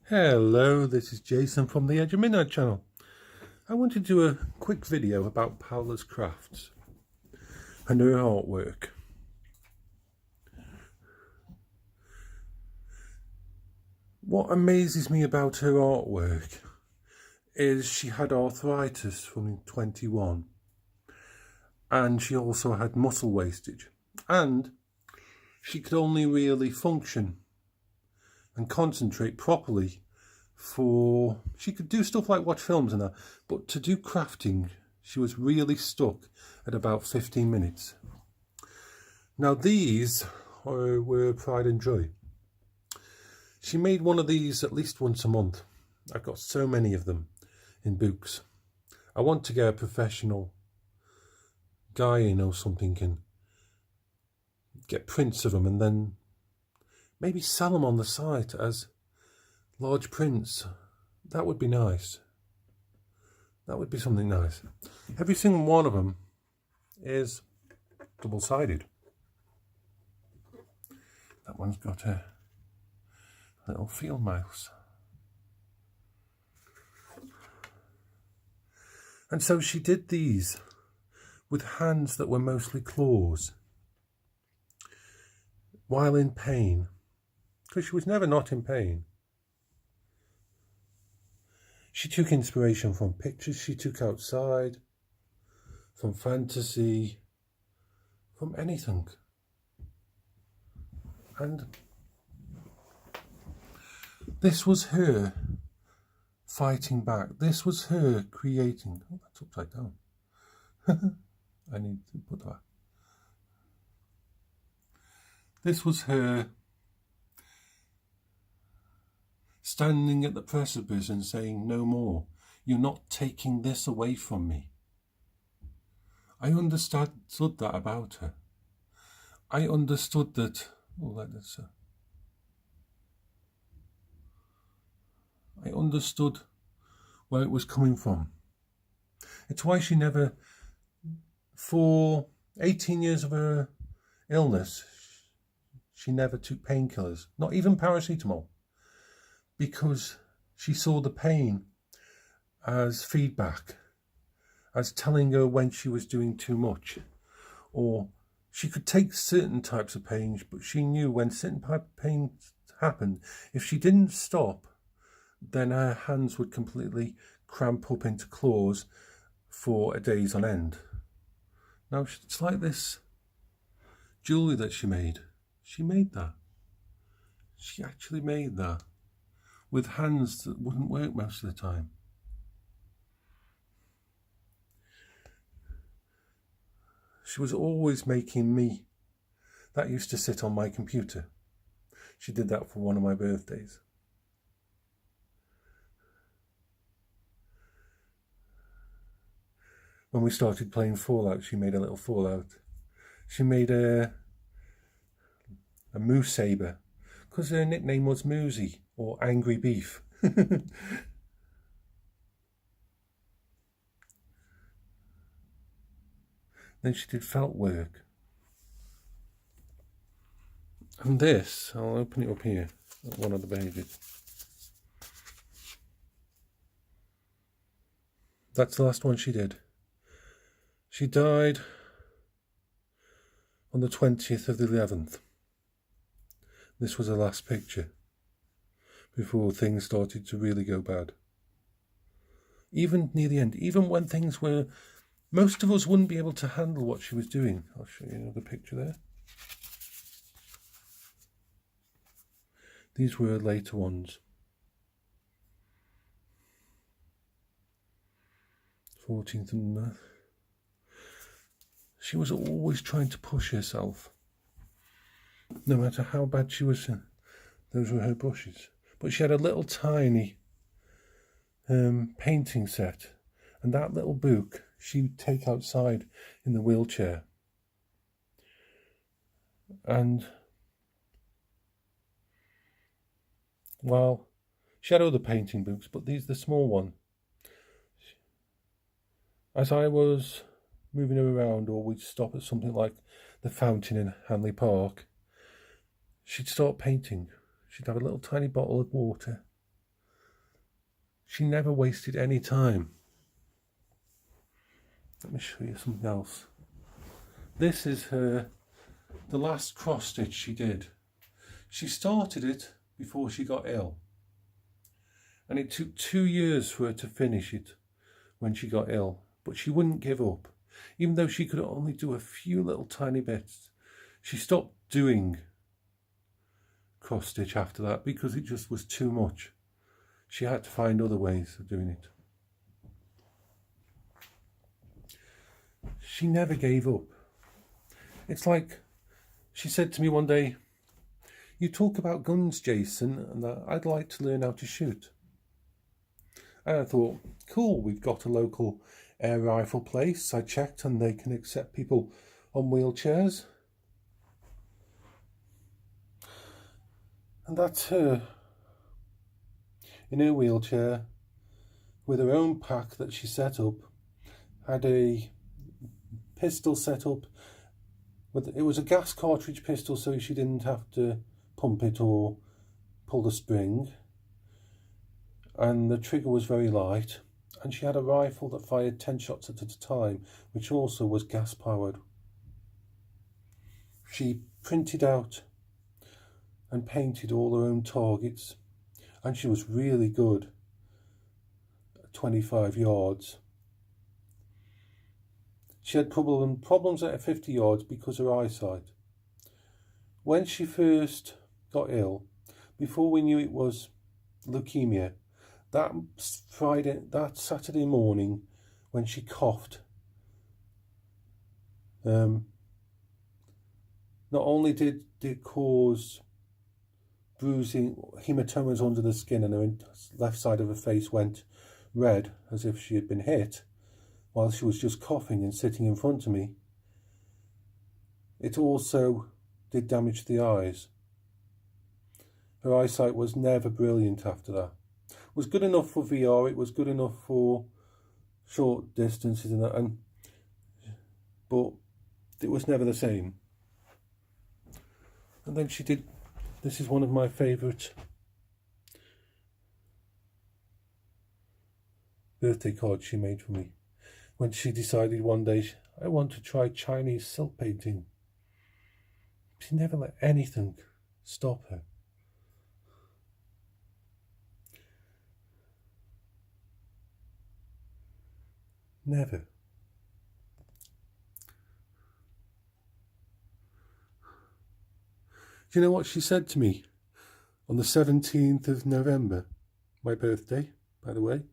Hello, this is Jason from the Edge of Midnight channel. I wanted to do a quick video about Paola's crafts and her artwork. What amazes me about her artwork is she had arthritis from 21 and she also had muscle wastage, and she could only really function and concentrate properly she could do stuff like watch films and that, but to do crafting she was really stuck at about 15 minutes. Now these were pride and joy. She made one of these at least once a month. I've got so many of them in books. I want to get a professional guy in or something and get prints of them and then maybe sell them on the site as large prints. That would be nice. That would be something nice. Every single one of them is double-sided. That one's got a little field mouse. And so she did these with hands that were mostly claws, while in pain, because she was never not in pain. She took inspiration from pictures she took outside, from fantasy, from anything. And this was her fighting back. This was her creating. Oh, that's upside down. I need to put that. This was her standing at the precipice and saying, no more. You're not taking this away from me. I understood that about her. I understood that. I understood where it was coming from. It's why she never, for 18 years of her illness, she never took painkillers, not even paracetamol, because she saw the pain as feedback, as telling her when she was doing too much. Or she could take certain types of pain, but she knew when certain type of pain happened, if she didn't stop, then her hands would completely cramp up into claws for days on end. Now it's like this jewellery that she made. She made that. She actually made that with hands that wouldn't work most of the time. She was always making me. That used to sit on my computer. She did that for one of my birthdays. When we started playing Fallout, she made a little Fallout. She made a moose saber, because her nickname was Moosey, or Angry Beef. Then she did felt work. And this, I'll open it up here, at one of the pages. That's the last one she did. She died on the 20th of the 11th. This was her last picture before things started to really go bad. Even near the end, even when things were, most of us wouldn't be able to handle what she was doing. I'll show you another picture there. These were later ones. 14th and 9th. She was always trying to push herself. No matter how bad she was, those were her brushes. But she had a little tiny painting set, and that little book she'd take outside in the wheelchair. And well, she had other painting books, but these the small one. As I was moving her around, or we'd stop at something like the fountain in Hanley Park, she'd start painting. She'd have a little tiny bottle of water She never wasted any time. Let me show you something else. This is the last cross stitch she did. She started it before she got ill. And it took 2 years for her to finish it when she got ill. But she wouldn't give up. Even though she could only do a few little tiny bits. She stopped doing cross stitch after that because it just was too much. She had to find other ways of doing it. She never gave up. It's like she said to me one day, "You talk about guns, Jason, and that I'd like to learn how to shoot." And I thought, cool, we've got a local air rifle place. I checked and they can accept people on wheelchairs. And that's her in her wheelchair with her own pack that she set up, had a pistol set up. It was a gas cartridge pistol, so she didn't have to pump it or pull the spring. And the trigger was very light. And she had a rifle that fired 10 shots at a time, which also was gas powered. She printed out and painted all her own targets. And she was really good at 25 yards. She had problems at 50 yards because of her eyesight. When she first got ill, before we knew it was leukemia, that Saturday morning when she coughed, not only did it cause bruising, hematomas under the skin, and her left side of her face went red as if she had been hit while she was just coughing and sitting in front of me. It also did damage to the eyes. Her eyesight was never brilliant after that. It was good enough for VR, it was good enough for short distances and that, but it was never the same. And then she did, this is one of my favourite birthday cards she made for me. When she decided one day, I want to try Chinese silk painting. She never let anything stop her. Never. Do you know what she said to me on the 17th of November, my birthday, by the way?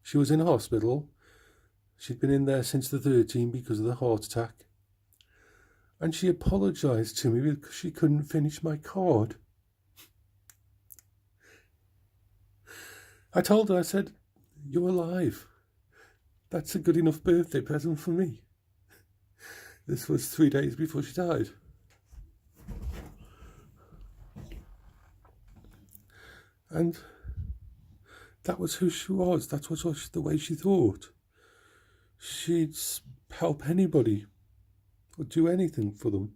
She was in hospital. She'd been in there since the 13th because of the heart attack. And she apologised to me because she couldn't finish my card. I told her, I said, "You're alive. That's a good enough birthday present for me." This was 3 days before she died. And that was who she was. That was the way she thought. She'd help anybody or do anything for them.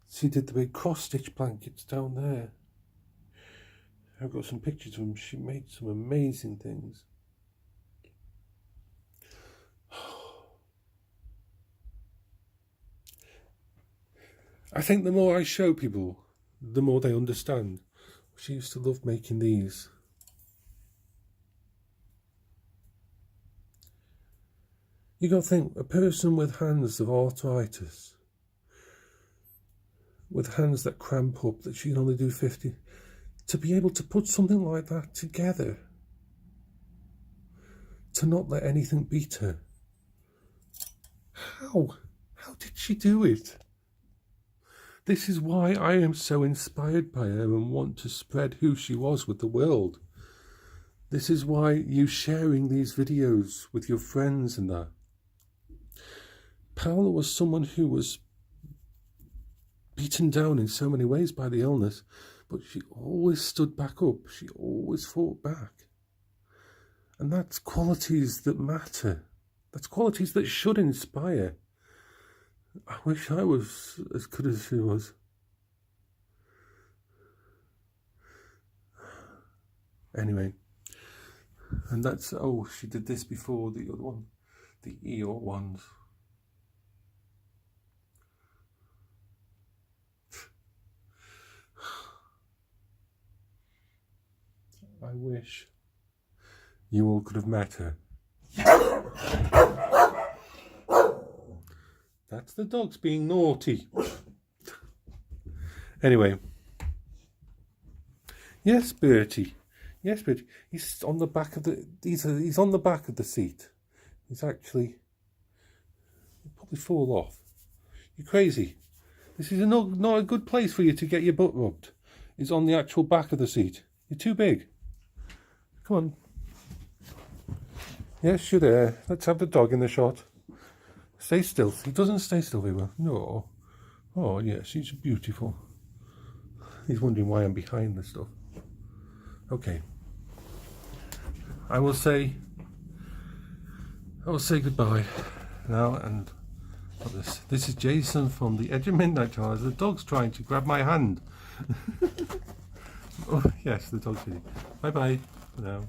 She did the big cross-stitch blankets down there. I've got some pictures of them. She made some amazing things. I think the more I show people, the more they understand. She used to love making these. You got to think, a person with hands of arthritis, with hands that cramp up, that she can only do 50, to be able to put something like that together, to not let anything beat her. How did she do it? This is why I am so inspired by her and want to spread who she was with the world. This is why you sharing these videos with your friends and that. Paola was someone who was beaten down in so many ways by the illness, but she always stood back up. She always fought back. And that's qualities that matter. That's qualities that should inspire. I wish I was as good as she was. Anyway, and that's, oh, she did this before the other one, the Eeyore ones. I wish you all could have met her. That's the dogs being naughty. Anyway. Yes, Bertie. Yes, Bertie. He's on the back of the. He's on the back of the seat. He's actually. He'll probably fall off. You're crazy. This is not a good place for you to get your butt rubbed. It's on the actual back of the seat. You're too big. Come on. Yes, you're there. Let's have the dog in the shot. Stay still. He doesn't stay still very well. No. Oh, yes, he's beautiful. He's wondering why I'm behind the stuff. Okay. I will say goodbye now, and this is Jason from the Edge of Midnight Channel. The dog's trying to grab my hand. Oh, yes, the dog's hitting. Bye bye for now.